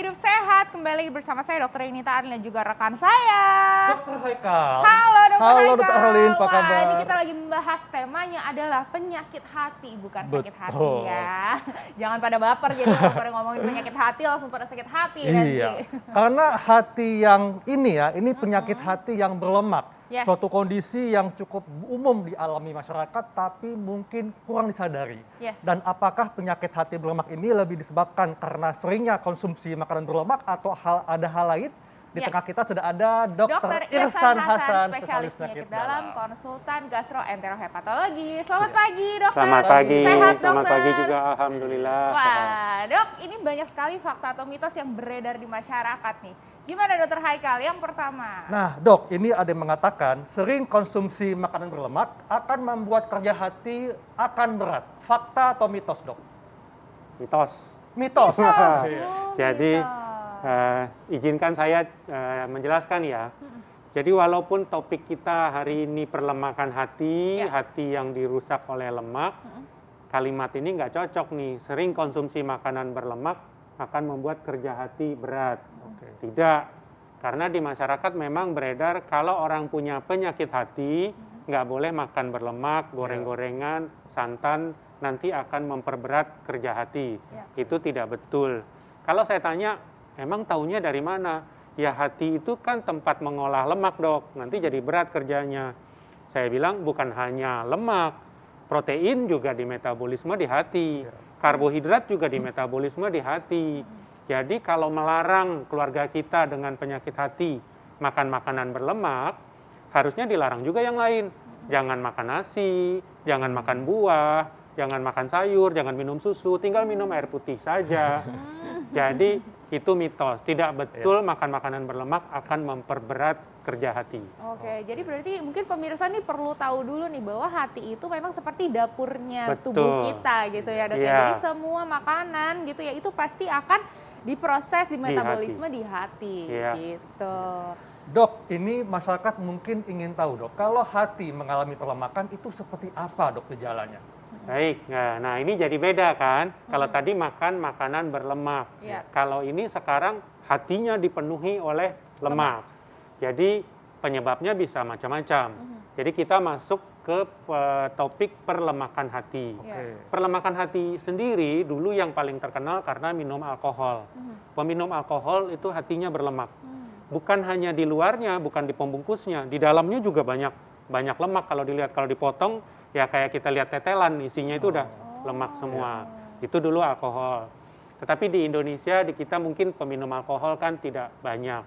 Hidup Sehat. Kembali lagi bersama saya Dr. Renita Arlin dan juga rekan saya Dr. Haikal. Halo Dr. Halo Haikal. Dr. Arlin, apa kabar? Wah, ini kita lagi membahas temanya adalah penyakit hati, bukan sakit hati ya. Jangan pada baper jadi kalau pada ngomongin penyakit hati langsung pada sakit hati nanti. Iya, karena hati yang ini ya, ini penyakit hati yang berlemak. Yes. Suatu kondisi yang cukup umum dialami masyarakat, tapi mungkin kurang disadari. Yes. Dan apakah penyakit hati berlemak ini lebih disebabkan karena seringnya konsumsi makanan berlemak atau ada hal lain? Di tengah kita sudah ada Dr. Irsan Hasan, spesialis penyakit dalam, konsultan gastroenterohepatologi. Selamat pagi, dokter. Selamat pagi. Sehat, dokter? Selamat pagi juga, alhamdulillah. Wah, dok, ini banyak sekali fakta atau mitos yang beredar di masyarakat nih. Gimana dokter Haikal? Yang pertama. Nah dok, ini ada yang mengatakan sering konsumsi makanan berlemak akan membuat kerja hati akan berat. Fakta atau mitos dok? Mitos. Mitos. Jadi izinkan saya menjelaskan ya. Jadi walaupun topik kita hari ini perlemakan hati, hati yang dirusak oleh lemak, kalimat ini nggak cocok nih. Sering konsumsi makanan berlemak akan membuat kerja hati berat. Tidak, karena di masyarakat memang beredar kalau orang punya penyakit hati, nggak boleh makan berlemak, goreng-gorengan, santan, nanti akan memperberat kerja hati. Itu tidak betul. Kalau saya tanya, emang taunya dari mana? Ya hati itu kan tempat mengolah lemak dok, nanti jadi berat kerjanya. Saya bilang bukan hanya lemak, protein juga di metabolisme di hati, karbohidrat juga di metabolisme di hati. Jadi kalau melarang keluarga kita dengan penyakit hati makan makanan berlemak, harusnya dilarang juga yang lain. Jangan makan nasi, jangan makan buah, jangan makan sayur, jangan minum susu, tinggal minum air putih saja. Jadi itu mitos, tidak betul makan makanan berlemak akan memperberat kerja hati. Oke, jadi berarti mungkin pemirsa nih perlu tahu dulu nih bahwa hati itu memang seperti dapurnya Betul. tubuh kita gitu ya dok. Jadi semua makanan gitu ya itu pasti akan diproses di metabolisme di hati gitu. Dok, ini masyarakat mungkin ingin tahu dok, kalau hati mengalami perlemakan itu seperti apa dok gejalanya? Baik, nah ini jadi beda kan. Kalau tadi makan makanan berlemak, kalau ini sekarang hatinya dipenuhi oleh lemak. Jadi penyebabnya bisa macam-macam. Jadi kita masuk ke topik perlemakan hati. Perlemakan hati sendiri dulu yang paling terkenal karena minum alkohol. Peminum alkohol itu hatinya berlemak. Bukan hanya di luarnya, bukan di pembungkusnya, di dalamnya juga banyak lemak. Kalau dilihat, kalau dipotong ya kayak kita lihat tetelan, isinya itu udah lemak semua. Itu dulu alkohol. Tetapi di Indonesia, di kita mungkin peminum alkohol kan tidak banyak.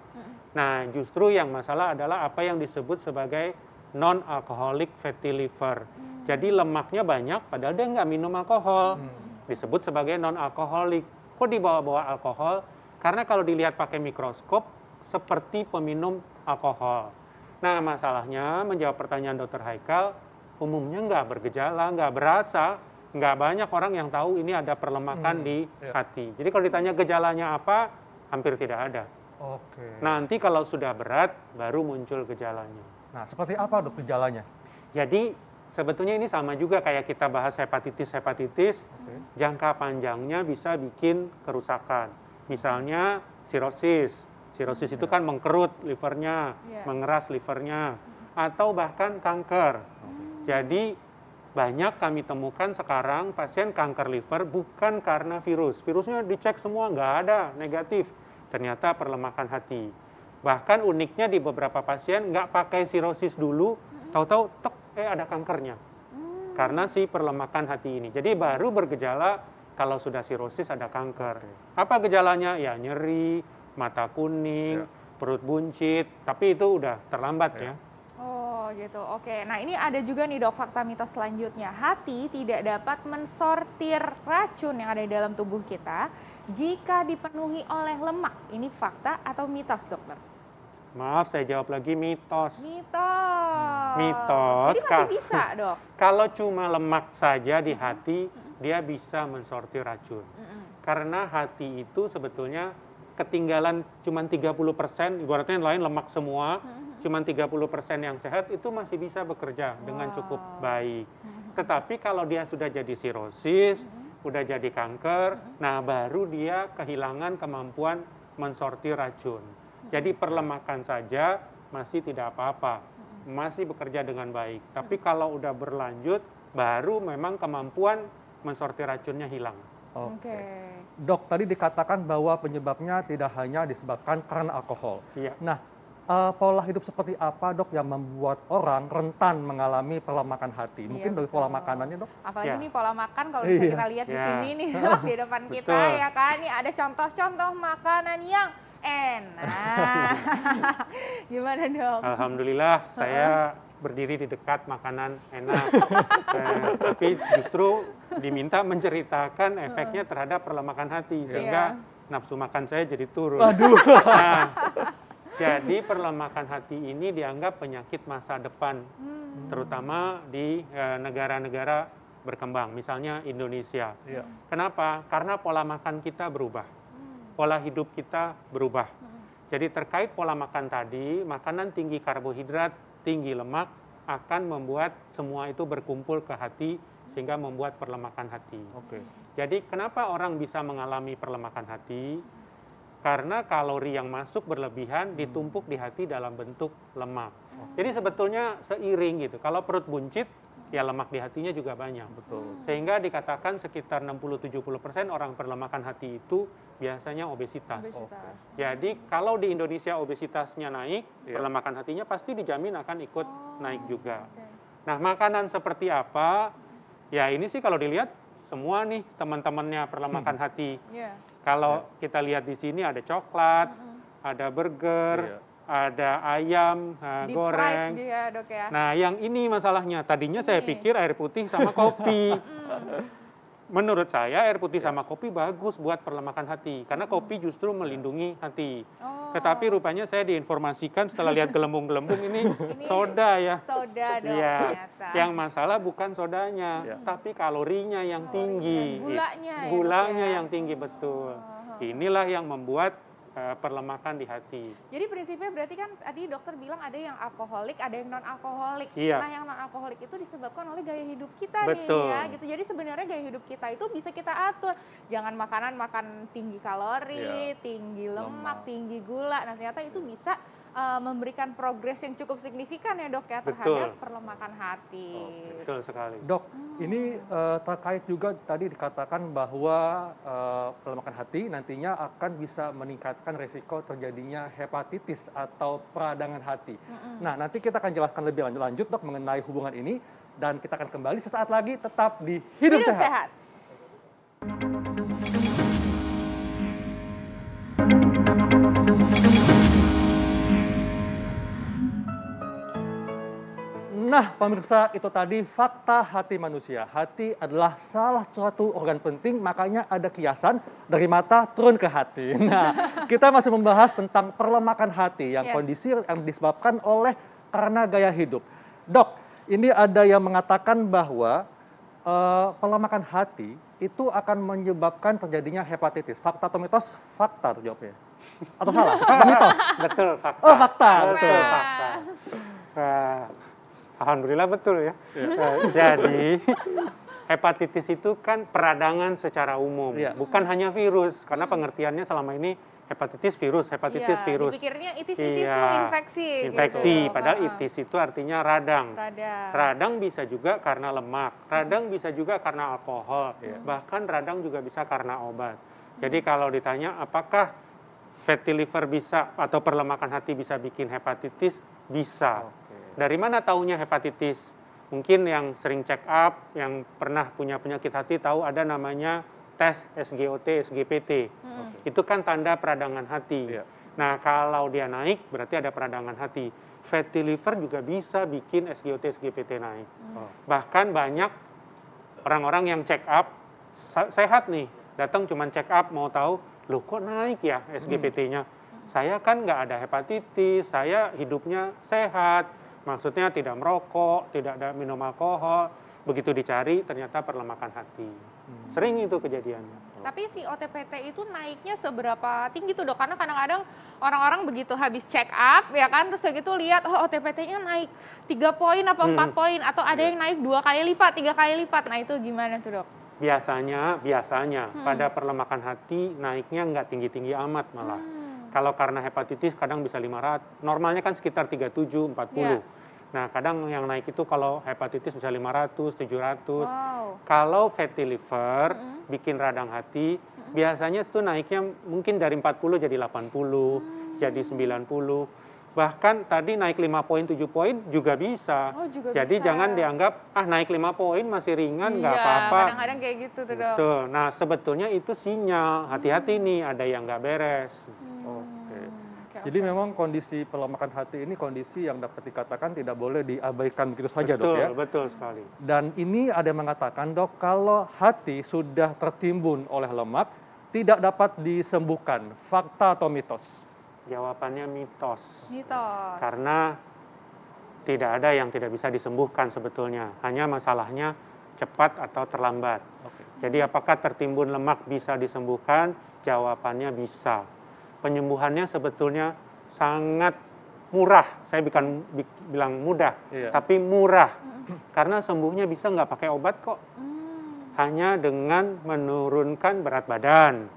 Nah, justru yang masalah adalah apa yang disebut sebagai non-alcoholic fatty liver. Jadi lemaknya banyak, padahal dia nggak minum alkohol. Disebut sebagai non-alcoholic. Kok dibawa-bawa alkohol? Karena kalau dilihat pakai mikroskop, seperti peminum alkohol. Nah, masalahnya menjawab pertanyaan Dr. Haikal, umumnya nggak bergejala, nggak berasa, nggak banyak orang yang tahu ini ada perlemakan di hati. Jadi kalau ditanya gejalanya apa, hampir tidak ada. Nanti kalau sudah berat, baru muncul gejalanya. Nah, seperti apa dok gejalanya? Jadi sebetulnya ini sama juga kayak kita bahas hepatitis. Jangka panjangnya bisa bikin kerusakan. Misalnya sirosis. Sirosis itu kan mengkerut livernya, mengeras livernya, atau bahkan kanker. Jadi banyak kami temukan sekarang pasien kanker liver bukan karena virus. Virusnya dicek semua nggak ada, negatif. Ternyata perlemakan hati. Bahkan uniknya di beberapa pasien nggak pakai sirosis dulu, tahu-tahu ada kankernya. Karena si perlemakan hati ini. Jadi baru bergejala kalau sudah sirosis ada kanker. Apa gejalanya? Ya nyeri, mata kuning, perut buncit, tapi itu udah terlambat ya. Oh gitu, oke. Nah ini ada juga nih dok fakta mitos selanjutnya. Hati tidak dapat mensortir racun yang ada di dalam tubuh kita jika dipenuhi oleh lemak. Ini fakta atau mitos dokter? Maaf, saya jawab lagi mitos. Mitos. Jadi masih bisa dok? Kalau cuma lemak saja di hati, dia bisa mensortir racun. Karena hati itu sebetulnya ketinggalan cuma 30%, ibaratnya yang lain lemak semua, cuma 30% yang sehat itu masih bisa bekerja dengan cukup baik. Tetapi kalau dia sudah jadi sirosis, udah jadi kanker, nah baru dia kehilangan kemampuan mensortir racun. Jadi perlemakan saja masih tidak apa-apa, masih bekerja dengan baik. Tapi kalau udah berlanjut, baru memang kemampuan mensortir racunnya hilang. Oke. Dok, tadi dikatakan bahwa penyebabnya tidak hanya disebabkan karena alkohol. Iya. Nah, pola hidup seperti apa, Dok, yang membuat orang rentan mengalami perlemakan hati? Mungkin dari pola makanannya, Dok? Apalagi nih pola makan kalau bisa kita lihat di sini nih, Dok, di depan kita ya kan. Ini ada contoh-contoh makanan yang enak. Gimana, Dok? Alhamdulillah, saya berdiri di dekat makanan enak. Tapi justru diminta menceritakan efeknya terhadap perlemakan hati, sehingga nafsu makan saya jadi turun. Aduh. Nah, jadi perlemakan hati ini dianggap penyakit masa depan, terutama di negara-negara berkembang, misalnya Indonesia. Kenapa? Karena pola makan kita berubah, pola hidup kita berubah. Jadi terkait pola makan tadi, makanan tinggi karbohidrat, tinggi lemak akan membuat semua itu berkumpul ke hati sehingga membuat perlemakan hati. Jadi kenapa orang bisa mengalami perlemakan hati? Karena kalori yang masuk berlebihan ditumpuk di hati dalam bentuk lemak. Jadi sebetulnya seiring gitu. Kalau perut buncit, ya lemak di hatinya juga banyak. Sehingga dikatakan sekitar 60-70% orang perlemakan hati itu biasanya obesitas. Jadi kalau di Indonesia obesitasnya naik, perlemakan hatinya pasti dijamin akan ikut naik juga. Nah, makanan seperti apa? Ya ini sih kalau dilihat semua nih teman-temannya perlemakan hati. Kalau kita lihat di sini ada coklat, ada burger, ada ayam goreng. Ya, Dok, ya. Nah, yang ini masalahnya. Tadinya saya pikir air putih sama kopi. Menurut saya air putih sama kopi bagus buat perlemakan hati, karena kopi justru melindungi hati. Tetapi rupanya saya diinformasikan setelah lihat gelembung-gelembung ini soda ya. Soda dong ternyata. Yang masalah bukan sodanya, tapi kalorinya yang tinggi. Gulanya yang tinggi, betul. Inilah yang membuat perlemakan di hati. Jadi prinsipnya berarti kan tadi dokter bilang ada yang alkoholik, ada yang non-alkoholik. Nah, yang non-alkoholik itu disebabkan oleh gaya hidup kita nih ya, gitu. Jadi sebenarnya gaya hidup kita itu bisa kita atur. Jangan makanan makan tinggi kalori, tinggi lemak, tinggi gula. Nah, ternyata itu bisa memberikan progres yang cukup signifikan ya, Dok, ya, terhadap perlemakan hati. Betul sekali. Dok, ini terkait juga tadi dikatakan bahwa perlemakan hati nantinya akan bisa meningkatkan risiko terjadinya hepatitis atau peradangan hati. Nah, nanti kita akan jelaskan lebih lanjut, Dok, mengenai hubungan ini, dan kita akan kembali sesaat lagi tetap di Hidup Sehat. Nah, pemirsa, itu tadi fakta hati manusia. Hati adalah salah satu organ penting, makanya ada kiasan dari mata turun ke hati. Nah, kita masih membahas tentang perlemakan hati yang kondisi yang disebabkan oleh karena gaya hidup. Dok, ini ada yang mengatakan bahwa perlemakan hati itu akan menyebabkan terjadinya hepatitis. Fakta atau mitos? Fakta jawabnya. Atau salah? Mitos? Betul, fakta. Oh, fakta. Betul, fakta. Alhamdulillah betul ya. Jadi hepatitis itu kan peradangan secara umum, bukan hanya virus. Karena pengertiannya selama ini hepatitis virus. Dipikirnya itis itu infeksi. Infeksi, padahal itis itu artinya radang. Radang bisa juga karena lemak, radang bisa juga karena alkohol, bahkan radang juga bisa karena obat. Jadi kalau ditanya apakah fatty liver bisa atau perlemakan hati bisa bikin hepatitis, bisa. Dari mana taunya hepatitis? Mungkin yang sering check up, yang pernah punya penyakit hati tahu ada namanya tes SGOT, SGPT. Itu kan tanda peradangan hati. Nah, kalau dia naik berarti ada peradangan hati. Fatty liver juga bisa bikin SGOT, SGPT naik. Bahkan banyak orang-orang yang check up sehat nih, datang cuma check up mau tahu, loh kok naik ya SGPT-nya? Saya kan nggak ada hepatitis, saya hidupnya sehat. Maksudnya tidak merokok, tidak ada minum alkohol. Begitu dicari ternyata perlemakan hati. Sering itu kejadiannya. Tapi si OTPT itu naiknya seberapa tinggi tuh, Dok? Karena kadang-kadang orang-orang begitu habis check up ya kan, terus begitu lihat OTPT-nya naik 3 poin apa 4 poin, atau ada yang naik 2 kali lipat, 3 kali lipat. Nah, itu gimana tuh, Dok? Biasanya pada perlemakan hati naiknya nggak tinggi-tinggi amat malah. Kalau karena hepatitis kadang bisa 500, normalnya kan sekitar 37, 40. Nah, kadang yang naik itu kalau hepatitis bisa 500, 700. Kalau fatty liver, bikin radang hati, biasanya itu naiknya mungkin dari 40 jadi 80, jadi 90. Bahkan tadi naik 5 poin, 7 poin juga bisa. Jadi jangan dianggap, naik 5 poin masih ringan, nggak apa-apa. Kadang-kadang kayak gitu tuh, Dok. Betul. Nah, sebetulnya itu sinyal, hati-hati nih, ada yang nggak beres. Jadi memang kondisi pelemakan hati ini kondisi yang dapat dikatakan tidak boleh diabaikan begitu saja, Dok, ya? Betul sekali. Dan ini ada yang mengatakan, Dok, kalau hati sudah tertimbun oleh lemak, tidak dapat disembuhkan. Fakta atau mitos? Jawabannya mitos. Mitos. Karena tidak ada yang tidak bisa disembuhkan sebetulnya. Hanya masalahnya cepat atau terlambat. Jadi apakah tertimbun lemak bisa disembuhkan? Jawabannya bisa. Penyembuhannya sebetulnya sangat murah. Saya bukan bilang mudah, tapi murah. Karena sembuhnya bisa nggak pakai obat kok. Hanya dengan menurunkan berat badan,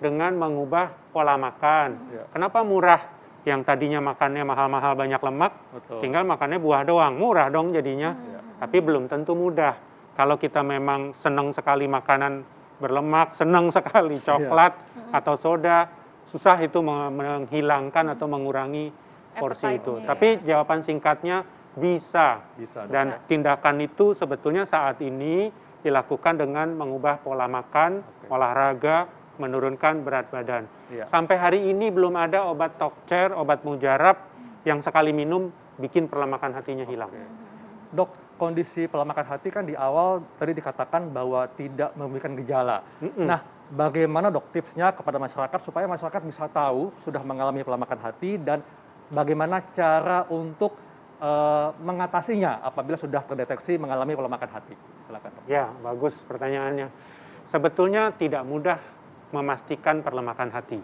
dengan mengubah pola makan. Kenapa murah? Yang tadinya makannya mahal-mahal banyak lemak, tinggal makannya buah doang. Murah dong jadinya. Tapi belum tentu mudah. Kalau kita memang senang sekali makanan berlemak, senang sekali coklat atau soda, susah itu menghilangkan atau mengurangi porsi itu. Tapi jawaban singkatnya bisa. Dan tindakan itu sebetulnya saat ini dilakukan dengan mengubah pola makan, olahraga, menurunkan berat badan. Sampai hari ini belum ada obat tokcer, obat mujarab yang sekali minum bikin perlemakan hatinya hilang. Dok, kondisi pelemakan hati kan di awal tadi dikatakan bahwa tidak memberikan gejala. Nah, bagaimana, Dok, tipsnya kepada masyarakat supaya masyarakat bisa tahu sudah mengalami pelemakan hati dan bagaimana cara untuk mengatasinya apabila sudah terdeteksi mengalami pelemakan hati? Silakan, Dok. Ya, bagus pertanyaannya. Sebetulnya tidak mudah memastikan perlemakan hati.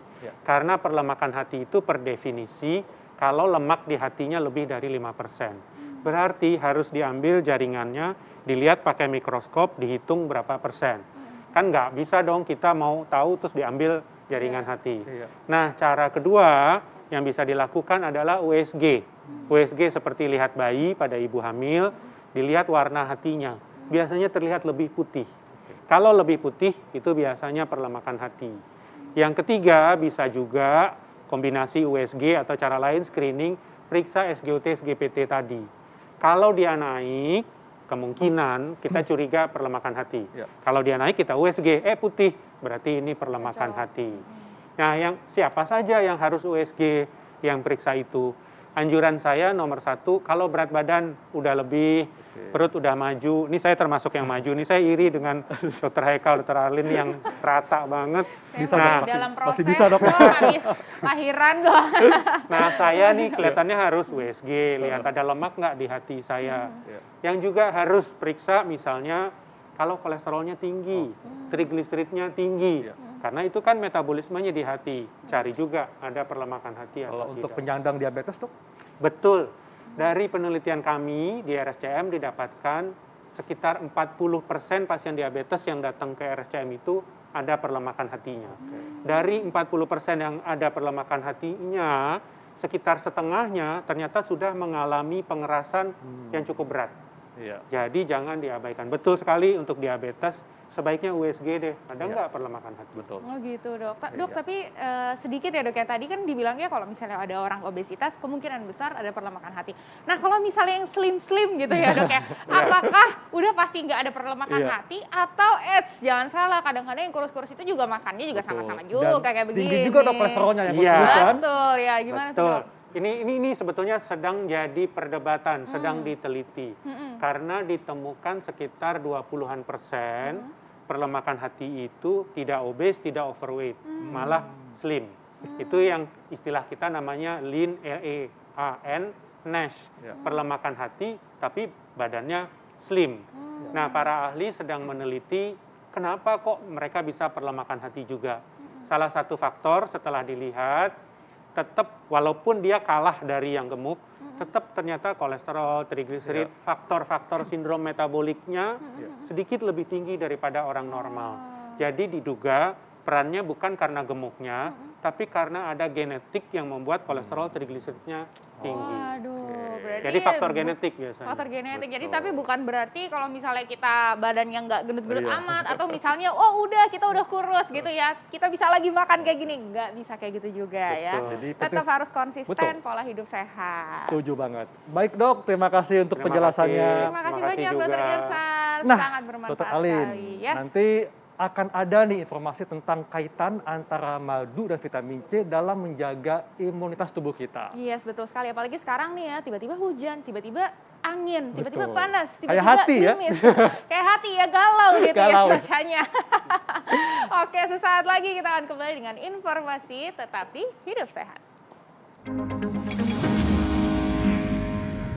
Karena perlemakan hati itu per definisi kalau lemak di hatinya lebih dari 5%. Berarti harus diambil jaringannya, dilihat pakai mikroskop, dihitung berapa persen. Kan nggak bisa dong kita mau tahu terus diambil jaringan hati. Nah, cara kedua yang bisa dilakukan adalah USG. USG seperti lihat bayi pada ibu hamil, dilihat warna hatinya. Biasanya terlihat lebih putih. Kalau lebih putih, itu biasanya perlemakan hati. Yang ketiga, bisa juga kombinasi USG atau cara lain screening, periksa SGOT, SGPT tadi. Kalau dia naik, kemungkinan kita curiga perlemakan hati. Kalau dia naik, kita USG, putih, berarti ini perlemakan hati. Nah, siapa saja yang harus USG yang periksa itu? Anjuran saya nomor 1, kalau berat badan udah lebih, perut udah maju, ini saya termasuk yang maju, ini saya iri dengan Dr. Haikal, Dr. Arlin yang rata banget. Bisa, dalam proses, masih bisa, Dok. Habis lahiran doang. Nah, saya nih kelihatannya harus USG, lihat ada lemak nggak di hati saya. Yang juga harus periksa misalnya kalau kolesterolnya tinggi, trigliseridnya tinggi. Karena itu kan metabolismenya di hati. Cari juga ada perlemakan hati atau Kalau tidak. untuk penyandang diabetes, Dok? Betul. Dari penelitian kami di RSCM didapatkan sekitar 40% pasien diabetes yang datang ke RSCM itu ada perlemakan hatinya. Dari 40% yang ada perlemakan hatinya, sekitar setengahnya ternyata sudah mengalami pengerasan yang cukup berat. Jadi jangan diabaikan. Betul sekali untuk diabetes, sebaiknya USG deh. Ada nggak perlemakan hati? Betul. Oh gitu, Dok. Dok, tapi sedikit ya, Dok, ya. Tadi kan dibilangnya kalau misalnya ada orang obesitas, kemungkinan besar ada perlemakan hati. Nah, kalau misalnya yang slim-slim gitu ya, Dok, ya. Apakah udah pasti nggak ada perlemakan hati atau jangan salah, kadang-kadang yang kurus-kurus itu juga makannya juga sama-sama juga kayak begini. Tinggi juga, Dok, kolesterolnya yang kurus kan? Betul, ya. Gimana tuh, Dok? Ini sebetulnya sedang jadi perdebatan, sedang diteliti. Karena ditemukan sekitar 20-an% perlemakan hati itu tidak obes, tidak overweight, malah slim. Itu yang istilah kita namanya lean, LEAN, NASH. Perlemakan hati tapi badannya slim. Nah, para ahli sedang meneliti kenapa kok mereka bisa perlemakan hati juga. Salah satu faktor setelah dilihat, tetap walaupun dia kalah dari yang gemuk, tetap ternyata kolesterol, trigliserid, faktor-faktor sindrom metaboliknya sedikit lebih tinggi daripada orang normal. Jadi diduga perannya bukan karena gemuknya, tapi karena ada genetik yang membuat kolesterol trigliseridnya tinggi. Waduh, berarti Jadi faktor genetik biasanya. faktor genetik. Jadi Betul. tapi bukan berarti kalau misalnya kita badannya nggak gendut-gendut Iya. amat atau misalnya oh kita udah kurus gitu ya, kita bisa lagi makan kayak gini, nggak bisa kayak gitu juga ya. Betul. Jadi Tetap penting- harus konsisten Betul. pola hidup sehat. Setuju banget. Baik dok, terima kasih untuk Terima penjelasannya. kasih. Terima kasih Terima kasih banyak juga. Dokter Irsan, Nah, sangat bermanfaat Dokter Alin, sekali. Yes. nanti akan ada nih informasi tentang kaitan antara madu dan vitamin C dalam menjaga imunitas tubuh kita. Yes, betul sekali. Apalagi sekarang nih ya, tiba-tiba hujan, tiba-tiba angin, tiba-tiba Betul. panas, Kayak tiba-tiba hati ya. gerimis. Kayak hati ya, galau gitu Galau. ya cuacanya. Oke, sesaat lagi kita akan kembali dengan informasi, tetapi hidup sehat.